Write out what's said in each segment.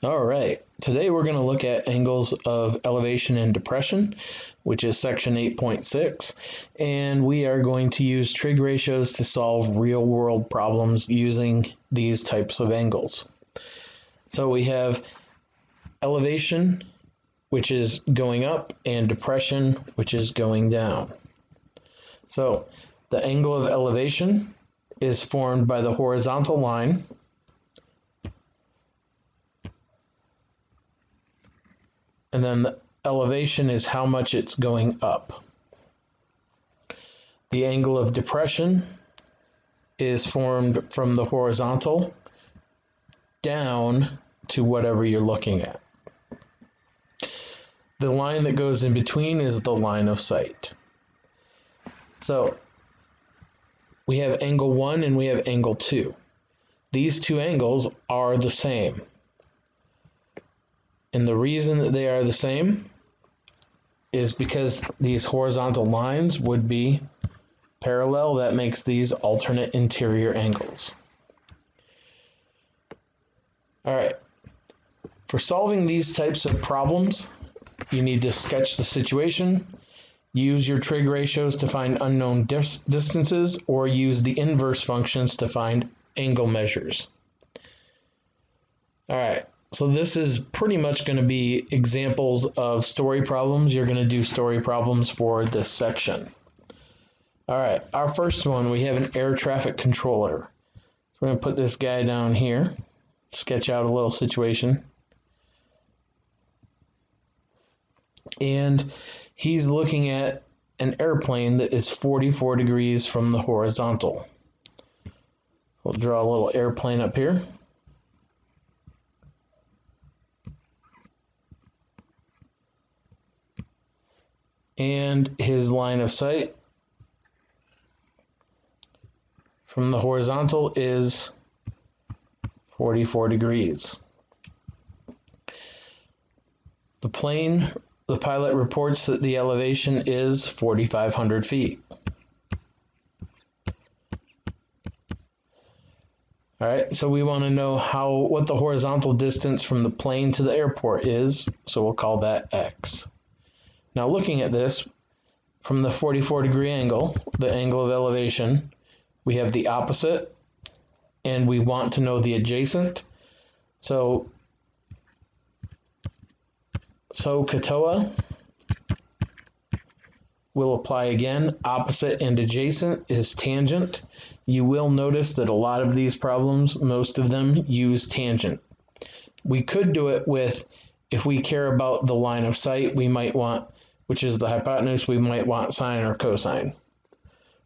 All right, today we're going to look at angles of elevation and depression, which is section 8.6, and we are going to use trig ratios to solve real-world problems using these types of angles. So we have elevation, which is going up, and depression, which is going down. So the angle of elevation is formed by the horizontal line and then the elevation is how much it's going up. The angle of depression is formed from the horizontal down to whatever you're looking at. The line that goes in between is the line of sight. So we have angle 1 and we have angle 2. These two angles are the same. And the reason that they are the same is because these horizontal lines would be parallel. That makes these alternate interior angles. All right. For solving these types of problems, you need to sketch the situation, use your trig ratios to find unknown distances, or use the inverse functions to find angle measures. All right. So this is pretty much going to be examples of story problems. You're going to do story problems for this section. All right, our first one, we have an air traffic controller. So we're going to put this guy down here, sketch out a little situation. And he's looking at an airplane that is 44 degrees from the horizontal. We'll draw a little airplane up here. And his line of sight from the horizontal is 44 degrees. The pilot reports that the elevation is 4,500 feet. All right, so we want to know what the horizontal distance from the plane to the airport is, so we'll call that x. Now looking at this, from the 44 degree angle, the angle of elevation, we have the opposite, and we want to know the adjacent. So Katoa will apply again. Opposite and adjacent is tangent. You will notice that a lot of these problems, most of them use tangent. We could do it with, if we care about the line of sight, we might want, which is the hypotenuse, we might want sine or cosine.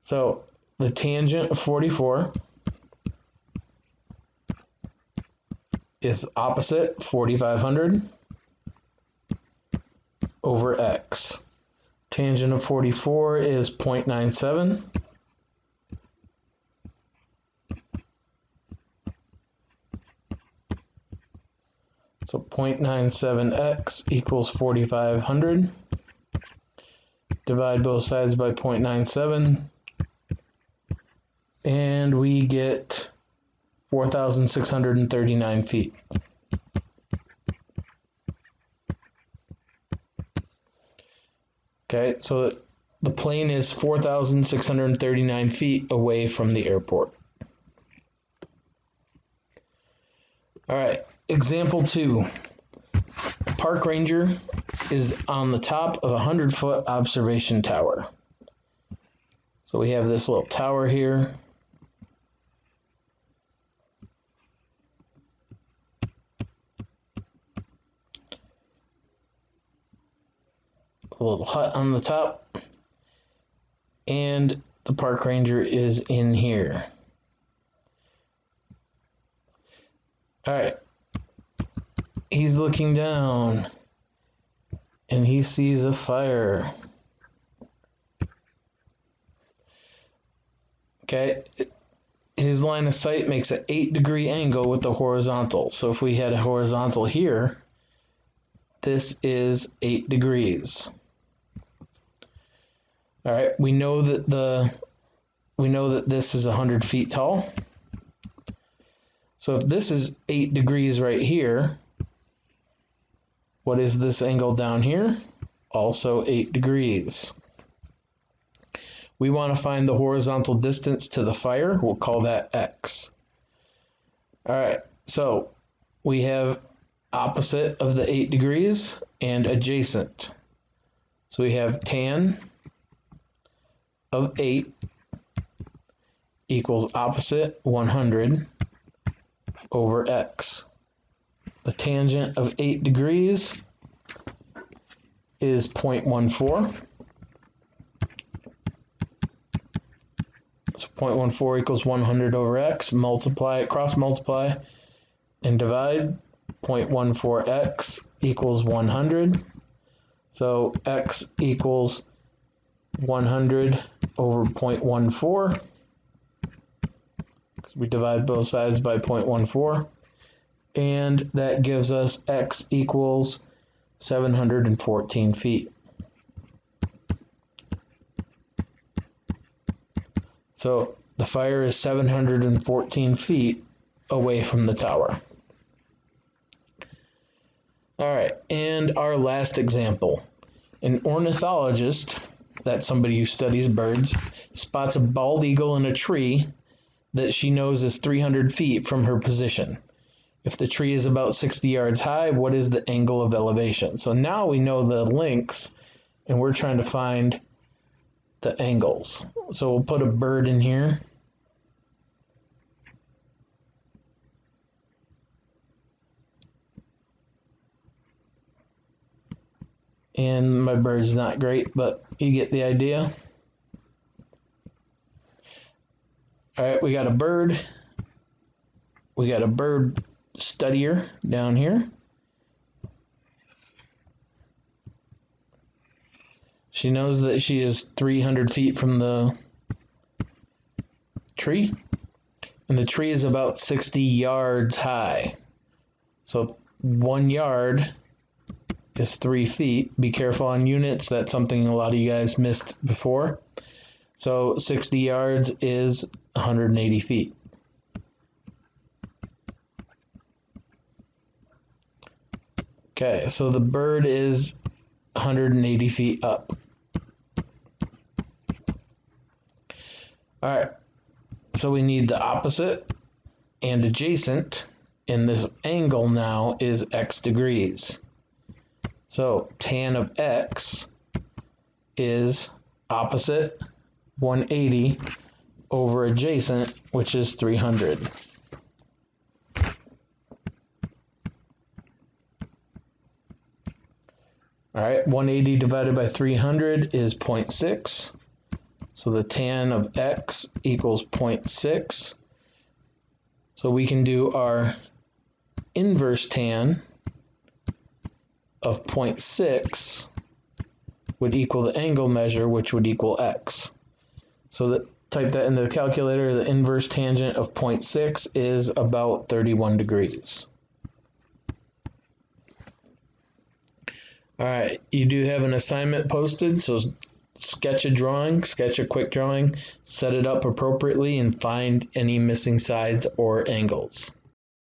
So the tangent of 44 is opposite 4,500 over x. Tangent of 44 is 0.97. So 0.97x equals 4,500. Divide both sides by 0.97. And we get 4,639 feet. Okay, so the plane is 4,639 feet away from the airport. All right, example 2. A park ranger is on the top of a 100-foot observation tower. So we have this little tower here. A little hut on the top, and the park ranger is in here. All right, he's looking down and he sees a fire. Okay, his line of sight makes an 8-degree angle with the horizontal. So if we had a horizontal here, this is 8 degrees. All right, we know that this is 100 feet tall. So if this is 8 degrees right here, What is this angle down here? Also 8 degrees. We want to find the horizontal distance to the fire. We'll call that x. All right, so we have opposite of the 8 degrees and adjacent. So we have tan of 8 equals opposite 100 over x. The tangent of 8 degrees is 0.14. So 0.14 equals 100 over x. Multiply, cross multiply, and divide. 0.14x equals 100. So x equals 100 over 0.14. Because we divide both sides by 0.14. And that gives us x equals 714 feet. So the fire is 714 feet away from the tower. All right, and our last example. An ornithologist, that's somebody who studies birds, spots a bald eagle in a tree that she knows is 300 feet from her position. If the tree is about 60 yards high, what is the angle of elevation? So now we know the lengths, and we're trying to find the angles. So we'll put a bird in here. And my bird's not great, but you get the idea. All right, we got a bird. We got a bird studier down here. She knows that she is 300 feet from the tree, and the tree is about 60 yards high. So 1 yard is 3 feet. Be careful on units. That's something a lot of you guys missed before. So 60 yards is 180 feet. Okay, so the bird is 180 feet up. All right, so we need the opposite and adjacent, and this angle now is x degrees. So tan of x is opposite 180 over adjacent, which is 300. All right, 180 divided by 300 is 0.6. So the tan of x equals 0.6. So we can do our inverse tan of 0.6 would equal the angle measure, which would equal x. So type that into the calculator. The inverse tangent of 0.6 is about 31 degrees. All right, you do have an assignment posted, so sketch a quick drawing, set it up appropriately, and find any missing sides or angles.